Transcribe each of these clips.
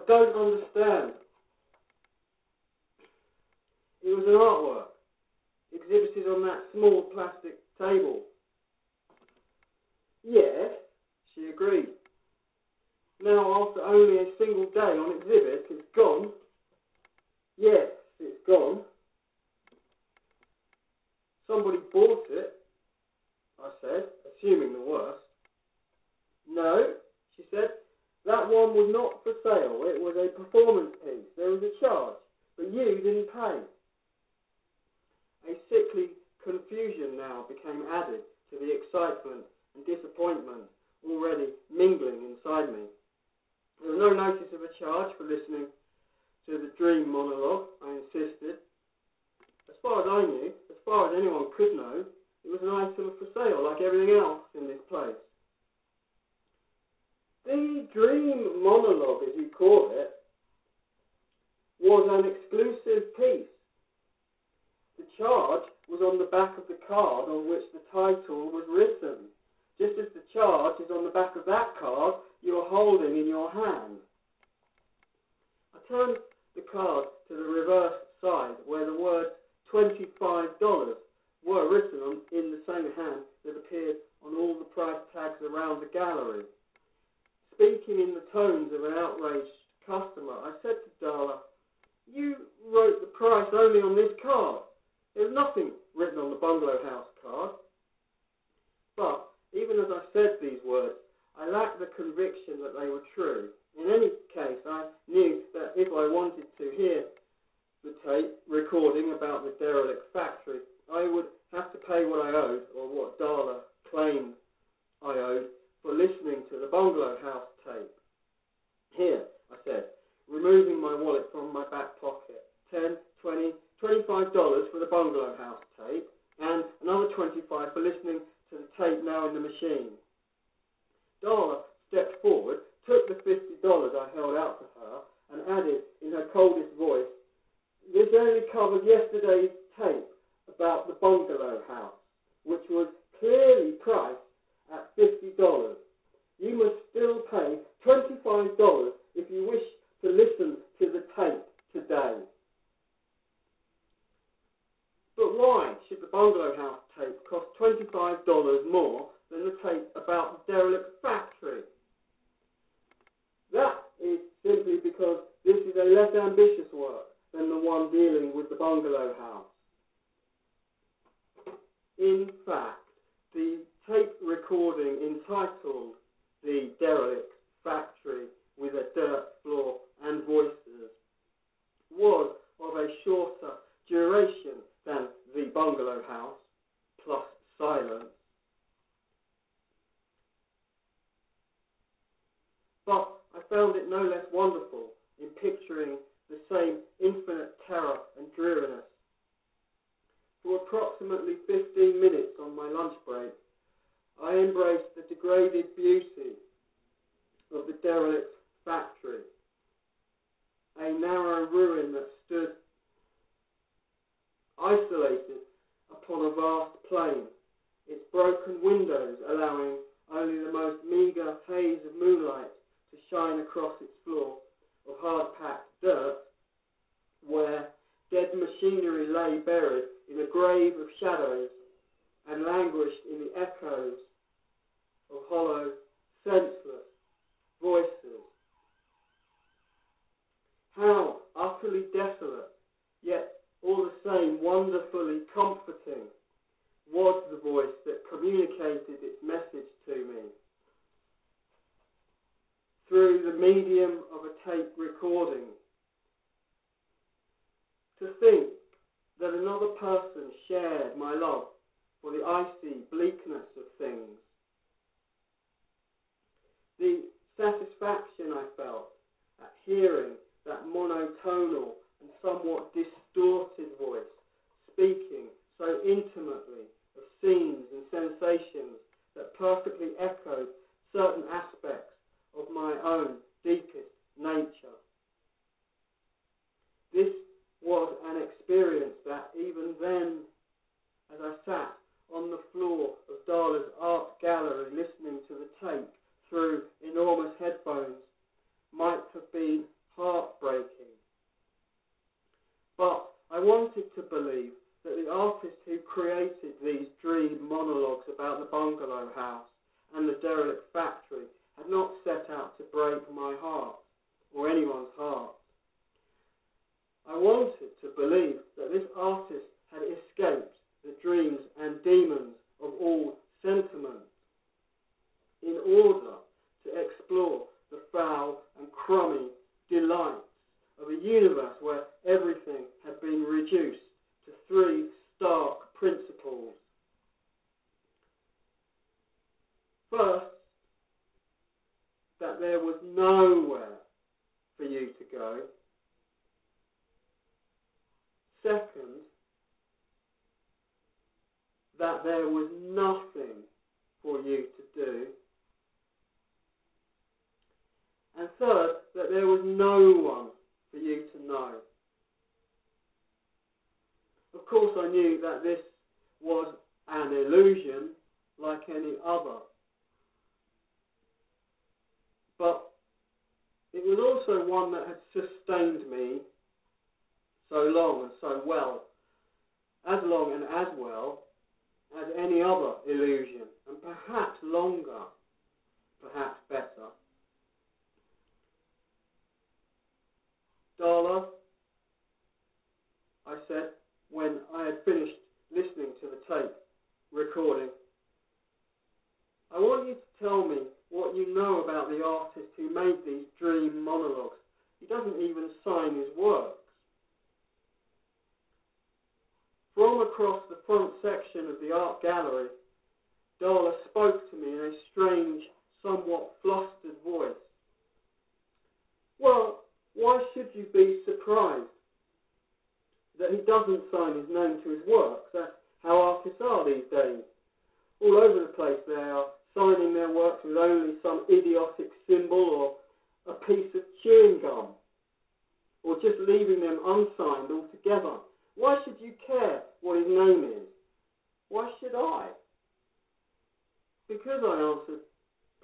don't understand. It was an artwork exhibited on that small plastic table. Yes, she agreed. Now, after only a single day on exhibit, it's gone. Yes, it's gone. Somebody bought it, I said, assuming the worst. No, she said, that one was not for sale. It was a performance piece. There was a charge, but you didn't pay. A sickly confusion now became added to the excitement and disappointment already mingling inside me. There was no notice of a charge for listening to the dream monologue, I insisted. As far as I knew, as far as anyone could know, it was an item for sale like everything else in this place. The dream monologue, as you call it, was an exclusive piece. The charge was on the back of the card on which the title was written, just as the charge is on the back of that card you are holding in your hand. I turned the card to the reverse side where the words $25 were written on in the same hand that appeared on all the price tags around the gallery. Speaking in the tones of an outraged customer, I said to Darla, "You wrote the price only on this card. There's nothing written on the Bungalow House card." But even as I said these words, I lacked the conviction that they were true. In any case, I knew that if I wanted to hear the tape recording about the derelict factory, I would have to pay what I owed, or what Darla claimed I owed, for listening to the Bungalow House tape. "Here," I said, removing my wallet from my back pocket. $10, $20, $25 for the Bungalow House tape, and another $25 for listening to the tape now in the machine. Darla stepped forward, took the $50 I held out to her, and added in her coldest voice, "This only covers yesterday's tape about the Bungalow House, which was clearly priced at $50. You must still pay $25 if you wish to listen to the tape today." But why should the Bungalow House tape cost $25 more than the tape about the derelict factory? That is simply because this is a less ambitious work than the one dealing with the Bungalow House. In fact, the tape recording entitled "The Derelict Factory with a Dirt Floor and Voices" was of a shorter duration than the Bungalow House, plus silence. But I found it no less wonderful in picturing the same infinite terror and dreariness. For approximately 15 minutes on my lunch break, I embraced the degraded beauty of the derelict factory, a narrow ruin that stood isolated upon a vast plain, its broken windows allowing only the most meagre haze of moonlight to shine across its floor of hard-packed dirt, where dead machinery lay buried in a grave of shadows and languished in the echoes of hollow, senseless voices. How utterly desolate, yet all the same wonderfully comforting, was the voice that communicated its message to me through the medium of a tape recording. To think that another person shared my love for the icy bleakness of things. The satisfaction I felt at hearing that monotonal and somewhat distorted voice speaking so intimately of scenes and sensations that perfectly echoed certain aspects of my own deepest nature. This was an experience that even then, as I sat on the floor of Darla's art gallery listening to the tape through enormous headphones, might have been heartbreaking. But I wanted to believe that the artist who created these dream monologues about the bungalow house and the derelict factory had not set out to break my heart or anyone's heart. I wanted to believe that this artist had escaped the dreams and demons of all sentiment in order to explore the foul and crummy delights of a universe where everything had been reduced to three stark principles. First, that there was nowhere for you to go. Second, that there was nothing for you to do. And third, that there was no one for you to know. Of course, I knew that this was an illusion like any other. But it was also one that had sustained me so long and so well, as long and as well as any other illusion, and perhaps longer, perhaps better. Darla, I said, when I had finished listening to the tape recording, I want you to tell me what you know about the artist who made these dream monologues. He doesn't even sign his works. From across the front section of the art gallery, Darla spoke to me in a strange, somewhat flustered voice. Well, why should you be surprised that he doesn't sign his name to his works? That's how artists are these days. All over the place they are signing their works with only some idiotic symbol or a piece of chewing gum, or just leaving them unsigned altogether. Why should you care what his name is? Why should I? Because, I answered,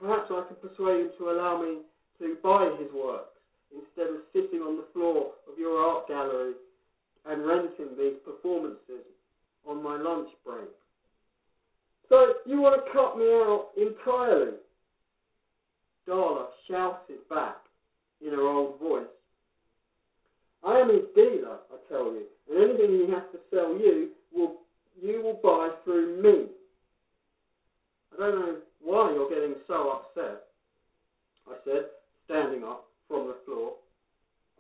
perhaps I can persuade him to allow me to buy his works instead of sitting on the floor of your art gallery and renting these performances on my lunch break. So you want to cut me out entirely? Darla shouted back in her old voice. I am his dealer, I tell you, and anything he has to sell you will buy through me. I don't know why you're getting so upset, I said, standing up from the floor.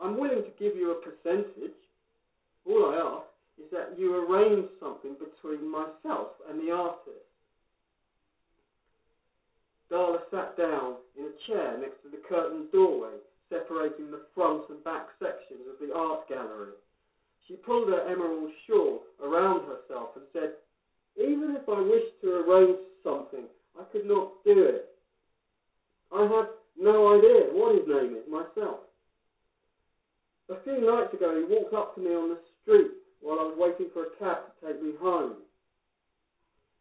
I'm willing to give you a percentage. All I ask is that you arrange something between myself and the artist. Darla sat down in a chair next to the curtained doorway separating the front and back sections of the art gallery. She pulled her emerald shawl around herself and said, even if I wished to arrange something, I could not do it. I have no idea what his name is myself. A few nights ago he walked up to me on the street while I was waiting for a cab to take me home.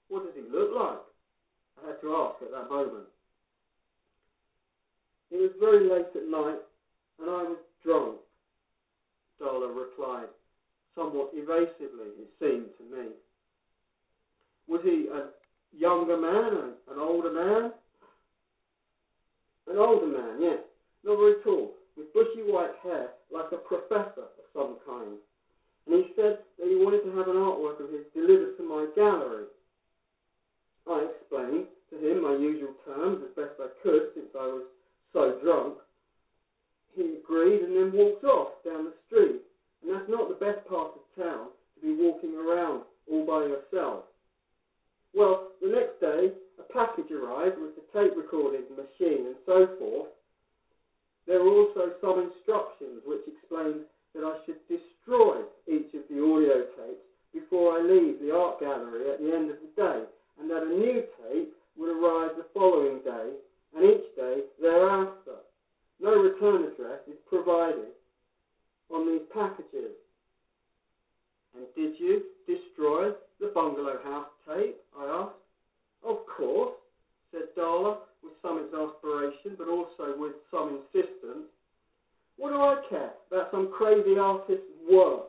What does he look like? I had to ask at that moment. It was very late at night and I was drunk, Darla replied, somewhat evasively it seemed to me. Was he a younger man, an older man? An older man, yes, not very tall, with bushy white hair like a professor of some kind. And he said that he wanted to have an artwork of his delivered to my gallery. I explained to him my usual terms as best I could since I was so drunk. He agreed and then walked off down the street. And that's not the best part of town, to be walking around all by yourself. Well, the next day, a package arrived with the tape recording machine and so forth. There were also some instructions which explained that I should destroy each of the audio tapes before I leave the art gallery at the end of the day, and that a new tape would arrive the following day, and each day thereafter. No return address is provided on these packages. And did you destroy the Bungalow House tape? I asked. Of course, said Darla, with some exasperation, but also with some insistence. What I care about some crazy artist's work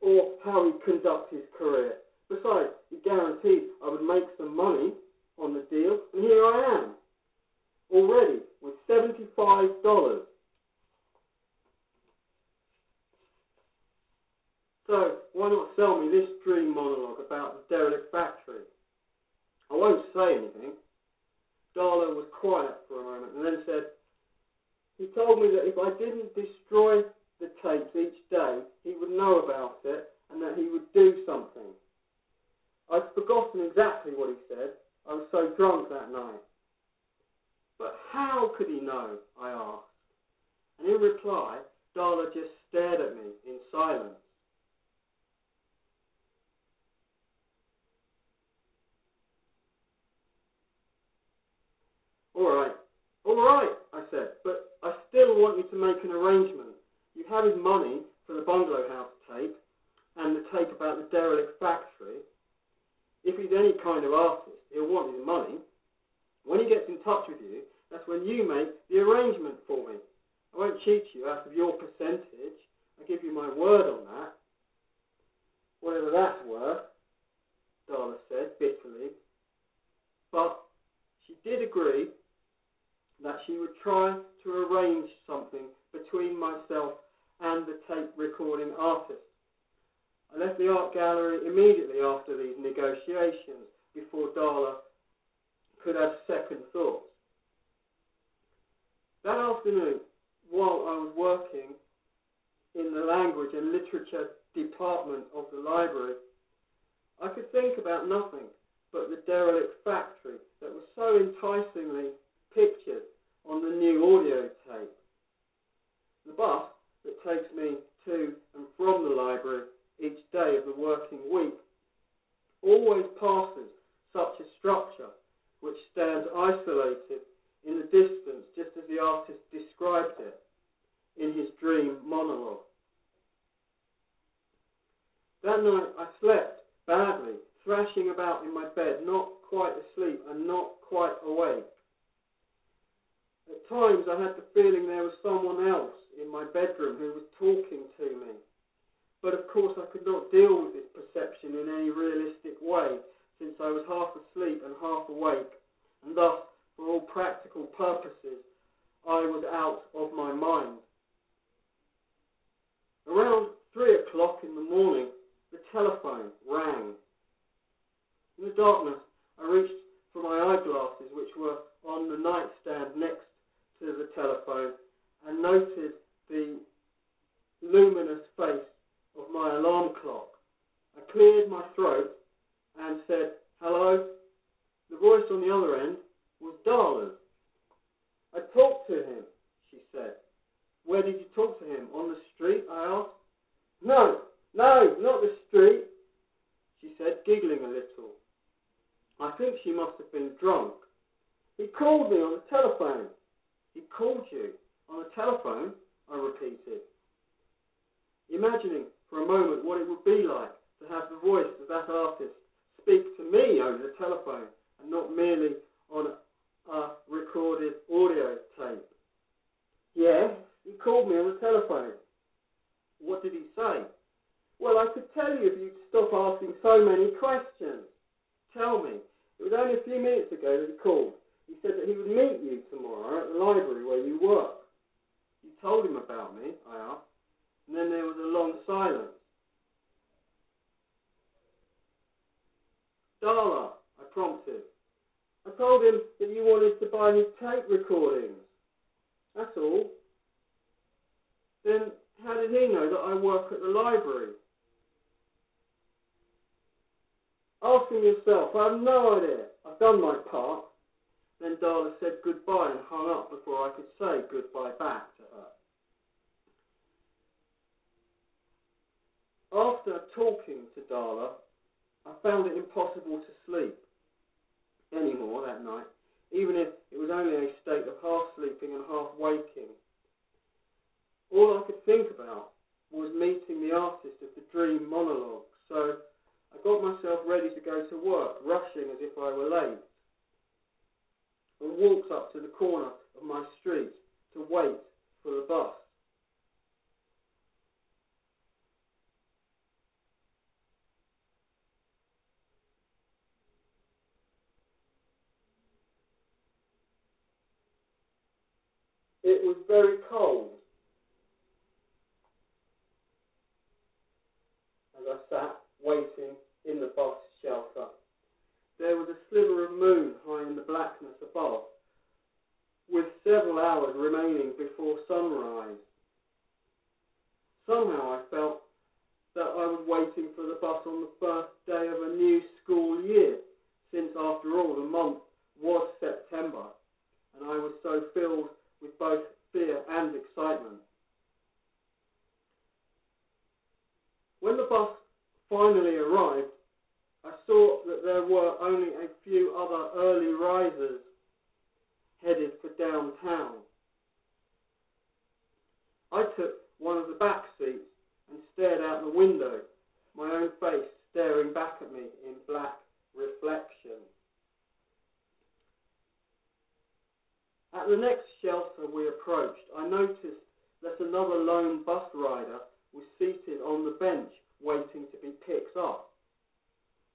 or how he conducts his career? Besides, he guaranteed I would make some money on the deal, and here I am, already with $75. So, why not sell me this dream monologue about the derelict factory? I won't say anything. Darla was quiet for a moment and then said, he told me that if I didn't destroy the tapes each day, he would know about it and that he would do something. I'd forgotten exactly what he said. I was so drunk that night. But how could he know? I asked. And in reply, Darla just stared at me in silence. All right, I said, but I still want you to make an arrangement. You have his money for the Bungalow House tape and the tape about the derelict factory. If he's any kind of artist, he'll want his money. When he gets in touch with you, that's when you make the arrangement for me. I won't cheat you out of your percentage. I give you my word on that. Whatever that's worth, Darla said bitterly. But she did agree that she would try to arrange something between myself and the tape recording artist. I left the art gallery immediately after these negotiations before Darla could have second thoughts. That afternoon, while I was working in the language and literature department of the library, I could think about nothing but the derelict factory that was so enticingly pictured on the new audio tape. The bus that takes me to and from the library each day of the working week always passes such a structure which stands isolated in the distance, just as the artist described it in his dream monologue. That night I slept badly, thrashing about in my bed, not quite asleep and not quite awake. At times I had the feeling there was someone else in my bedroom who was talking to me. But of course I could not deal with this perception in any realistic way, since I was half asleep and half awake, and thus, for all practical purposes, I was out of my mind. Around 3 o'clock in the morning, the telephone rang. In the darkness, I reached for my eyeglasses, which were on the nightstand next to the telephone, and noted the luminous face of my alarm clock. I cleared my throat and said, "Hello?" The voice on the other end was Darla's. "I talked to him," she said. "Where did you talk to him? On the street?" I asked. No, not the street," she said, giggling a little. I think she must have been drunk. "He called me on the telephone." "He called you on the telephone?" I repeated, imagining for a moment what it would be like to have the voice of that artist speak to me over the telephone and not merely on a recorded audio tape. "Yes, he called me on the telephone." "What did he say?" "Well, I could tell you if you'd stop asking so many questions." "Tell me." "It was only a few minutes ago that he called. He said that he would meet you tomorrow at the library where you work." "You told him about me?" I asked. And then there was a long silence. "Darla," I prompted. "I told him that you wanted to buy his tape recordings. That's all." "Then how did he know that I work at the library?" "Ask him yourself. I have no idea. I've done my part." Then Darla said goodbye and hung up before I could say goodbye back to her. After talking to Darla, I found it impossible to sleep anymore that night, even if it was only a state of half sleeping and half waking. All I could think about was meeting the artist of the dream monologue, so I got myself ready to go to work, rushing as if I were late, and walked up to the corner of my street to wait for the bus. It was very cold. As I sat waiting in the bus shelter, there was a sliver of moon high in the blackness above, with several hours remaining before sunrise. Somehow I felt that I was waiting for the bus on the first day of a new school year, since after all the month was September, and I was so filled with both fear and excitement. When the bus finally arrived, I saw that there were only a few other early risers headed for downtown. I took one of the back seats and stared out the window, my own face staring back at me in black reflection. At the next shelter we approached, I noticed that another lone bus rider was seated on the bench waiting to be picked up.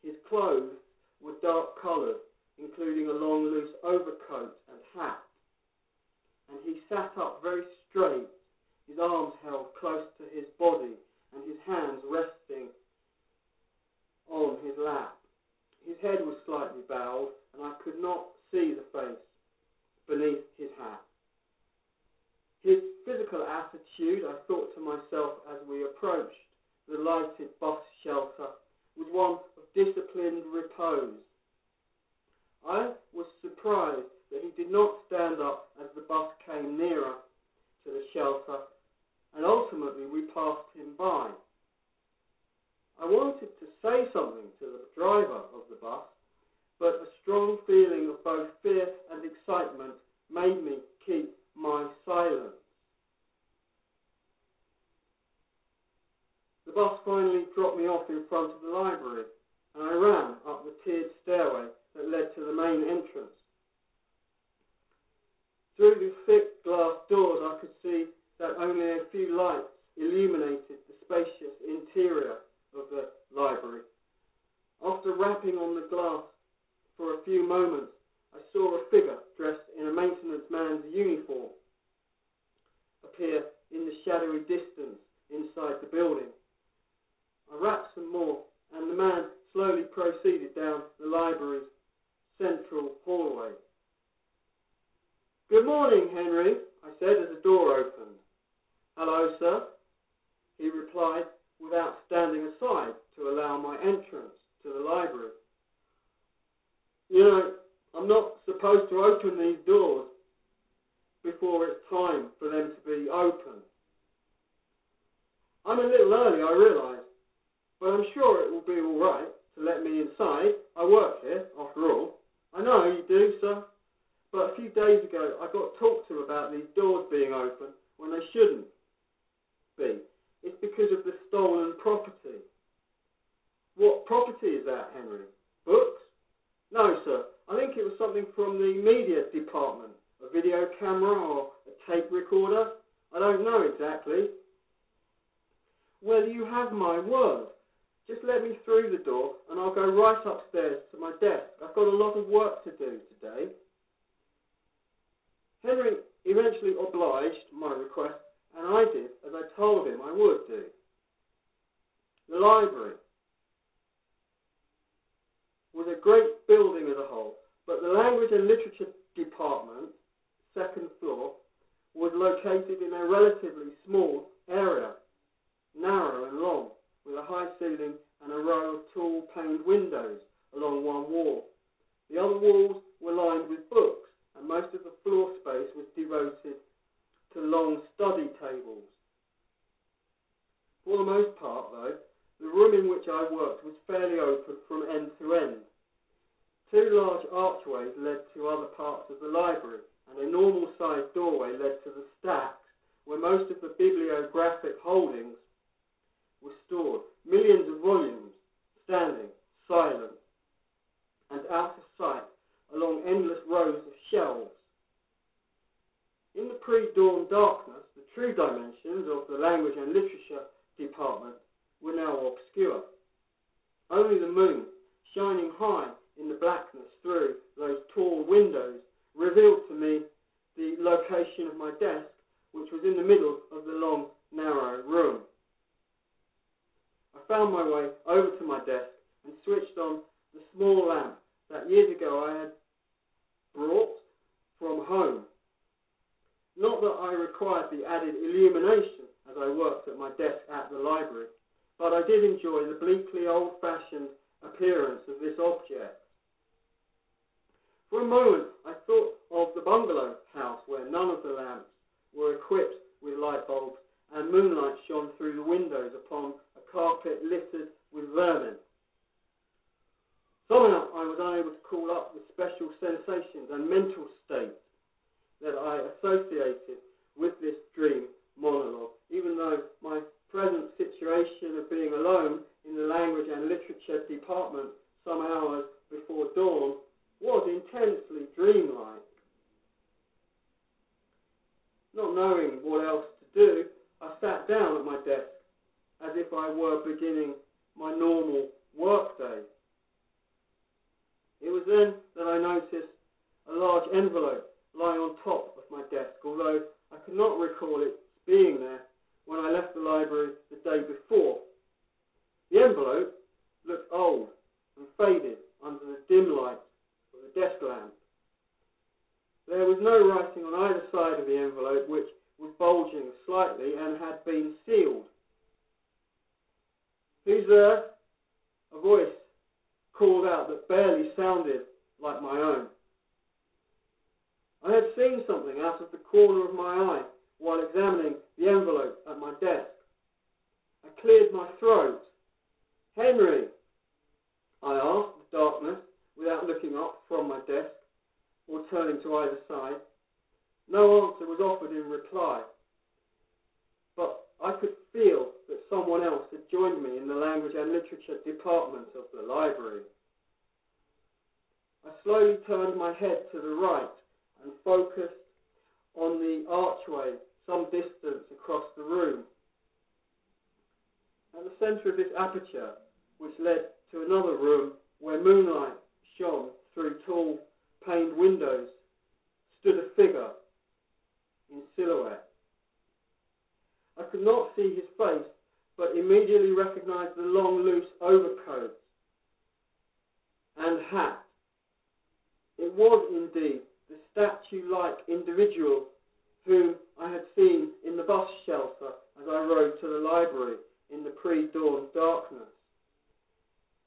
His clothes were dark coloured, including a long loose overcoat and hat, and he sat up very straight, his arms held close to his body and his hands resting on his lap. His head was slightly bowed, and I could not see the face beneath his hat. His physical attitude, I thought to myself as we approached the lighted bus shelter, was one of disciplined repose. I was surprised that he did not stand up as the bus came nearer to the shelter, and ultimately we passed him by. I wanted to say something to the driver of the bus, but a strong feeling of both fear and excitement made me keep my silence. The bus finally dropped me off in front of the library, and I ran up the tiered stairway that led to the main entrance. Through the thick glass doors I could see that only a few lights illuminated the spacious interior of the library. After rapping on the glass for a few moments, I saw a figure dressed in a maintenance man's uniform appear in the shadowy distance inside the building. I rapped some more, and the man slowly proceeded down the library's central hallway. "Good morning, Henry," I said as the door opened. "Hello, sir," he replied without standing aside to allow my entrance to the library. "You know, I'm not supposed to open these doors before it's time for them to be open. I'm a little early, I realise, but I'm sure it will be all right to let me inside. I work here, after all." "I know you do, sir, but a few days ago I got talked to about these doors being open when they shouldn't be. It's because of the stolen property." "What property is that, Henry? Books?" "No, sir. I think it was something from the media department. A video camera or a tape recorder. I don't know exactly." "Well, you have my word. Just let me through the door and I'll go right upstairs to my desk. I've got a lot of work to do today." Henry eventually obliged my request, and I did as I told him I would do. The library was a great building as a whole, but the language and literature department, second floor, was located in a relatively small area, narrow and long, with a high ceiling and a row of tall paned windows along one wall. The other walls were lined with books, and most of the floor space was devoted to long study tables. For the most part, though, the room in which I worked was fairly open from end to end. Two large archways led to other parts of the library, and a normal-sized doorway led to the stacks where most of the bibliographic holdings were stored. Millions of volumes standing, silent, and out of sight along endless rows of shelves. In the pre-dawn darkness, the true dimensions of the language and literature department were now obscure. Only the moon, shining high in the blackness through those tall windows, revealed to me the location of my desk, which was in the middle of the long, narrow room. I found my way over to my desk and switched on the small lamp that years ago I had brought from home. Not that I required the added illumination as I worked at my desk at the library, but I did enjoy the bleakly old-fashioned appearance of this object. For a moment I thought of the Bungalow House, where none of the lamps were equipped with light bulbs and moonlight shone through the windows upon a carpet littered with vermin. Somehow I was unable to call up the special sensations and mental state that I associated with this dream monologue, even though my present situation of being alone in the language and literature department some hours before dawn was intensely dreamlike. Not knowing what else to do, I sat down at my desk as if I were beginning my normal workday. It was then that I noticed a large envelope lying on top of my desk, although I could not recall it being there when I left the library the day before. The envelope looked old and faded under the dim light of the desk lamp. There was no writing on either side of the envelope, which was bulging slightly and had been sealed. "Who's there?" A voice called out that barely sounded like my own. I had seen something out of the corner of my eye while examining the envelope at my desk. I cleared my throat. "Henry?" I asked the darkness without looking up from my desk or turning to either side. No answer was offered in reply, but I could feel that someone else had joined me in the language and literature department of the library. I slowly turned my head to the right and focused on the archway some distance across the room. At the centre of this aperture, which led to another room where moonlight shone through tall paned windows, stood a figure in silhouette. I could not see his face, but immediately recognized the long, loose overcoat and hat. It was indeed the statue-like individual whom I had seen in the bus shelter as I rode to the library in the pre-dawn darkness.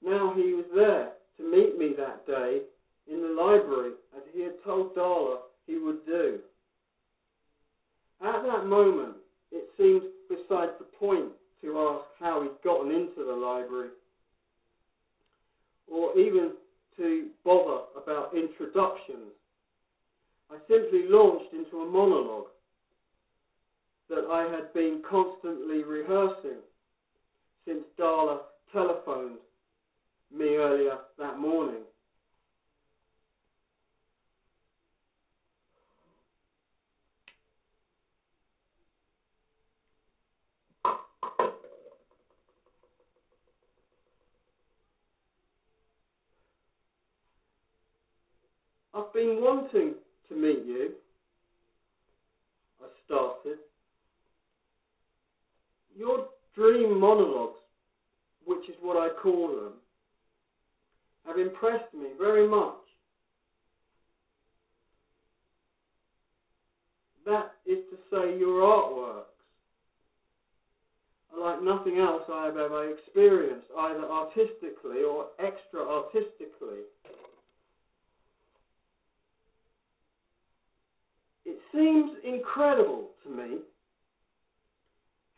Now he was there to meet me that day in the library, as he had told Darla he would do. At that moment, it seemed beside the point to ask how he'd gotten into the library, or even to bother about introductions. I simply launched into a monologue that I had been constantly rehearsing since Darla telephoned me earlier that morning. "I've been wanting to meet you," I started. "Your dream monologues, which is what I call them, have impressed me very much. That is to say, your artworks are like nothing else I have ever experienced, either artistically or extra-artistically. It seems incredible to me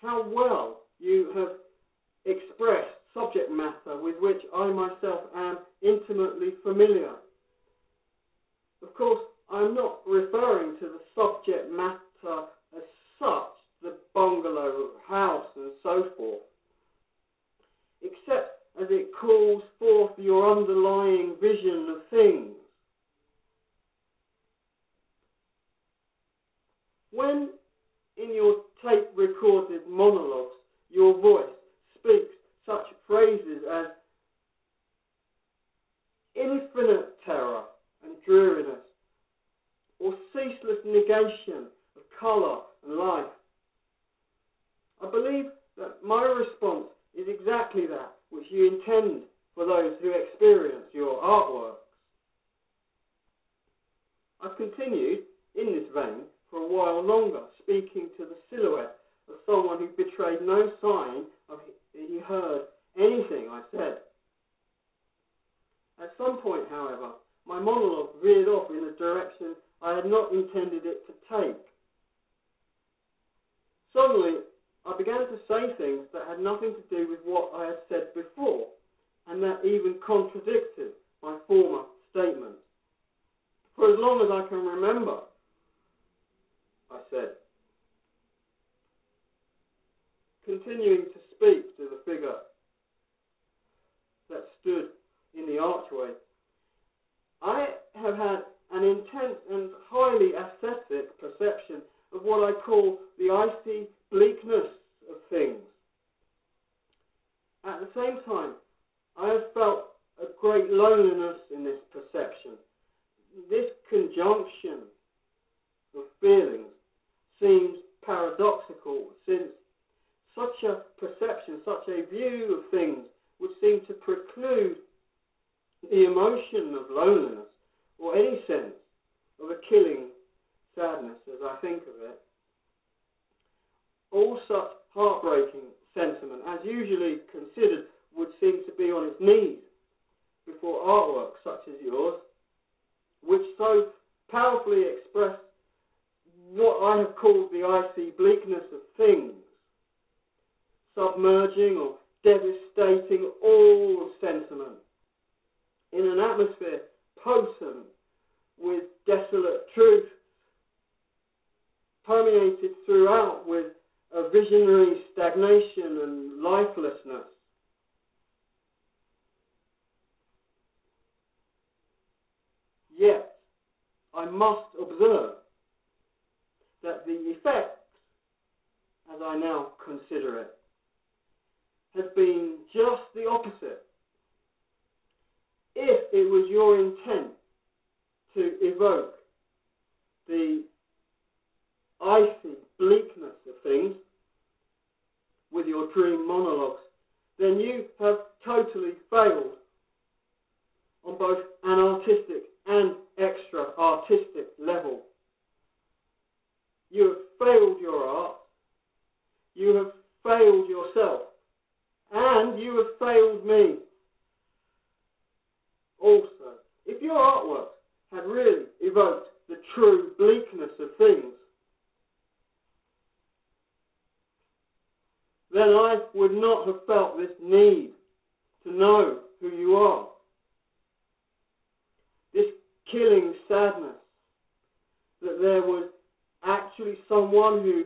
how well you have expressed subject matter with which I myself am intimately familiar. Of course, I am not referring to the subject matter as such, the Bungalow House and so forth, except as it calls forth your underlying vision of things. When, in your tape-recorded monologues, your voice speaks such phrases as infinite terror and dreariness, or ceaseless negation believe that my response is exactly that which you intend for those who experience your artworks. I've continued in this vein for a while longer, speaking to the silhouette of someone who betrayed no sign of he heard anything I said. At some point, however, my monologue veered off in a direction I had not intended it to take. Suddenly, I began to say things that had nothing to do with what I had said before, and that even contradicted my former statements. For as long as I can remember, I said, continuing to speak to the figure that stood in the archway, I have had an intense and highly aesthetic perception of what I call the icy bleakness of things. At the same time, I have felt a great loneliness in this perception. This conjunction of feelings seems paradoxical, since such a perception, such a view of things would seem to preclude the emotion of loneliness or any sense of a killing sadness, as I think of it. All such heartbreaking sentiment, as usually considered, would seem to be on its knees before artwork such as yours, which so powerfully express what I have called the icy bleakness of things, submerging or devastating all sentiment in an atmosphere potent with desolate truth, permeated throughout with a visionary stagnation and lifelessness. Yet, I must observe that the effect, as I now consider it, has been just the opposite. If it was your intent to evoke the icy bleakness of things with your dream monologues, then you have totally failed on both an artistic and extra-artistic level. You have failed your art, you have failed yourself, and you have failed me. Also, if your artwork had really evoked the true bleakness of things, then I would not have felt this need to know who you are. This killing sadness that there was actually someone who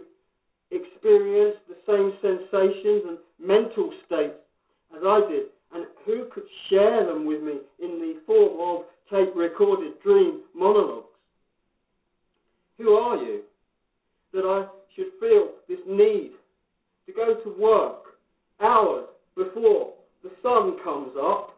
experienced the same sensations and mental states as I did, and who could share them with me in the form of tape-recorded dream monologues. Who are you that I should feel this need to go to work hours before the sun comes up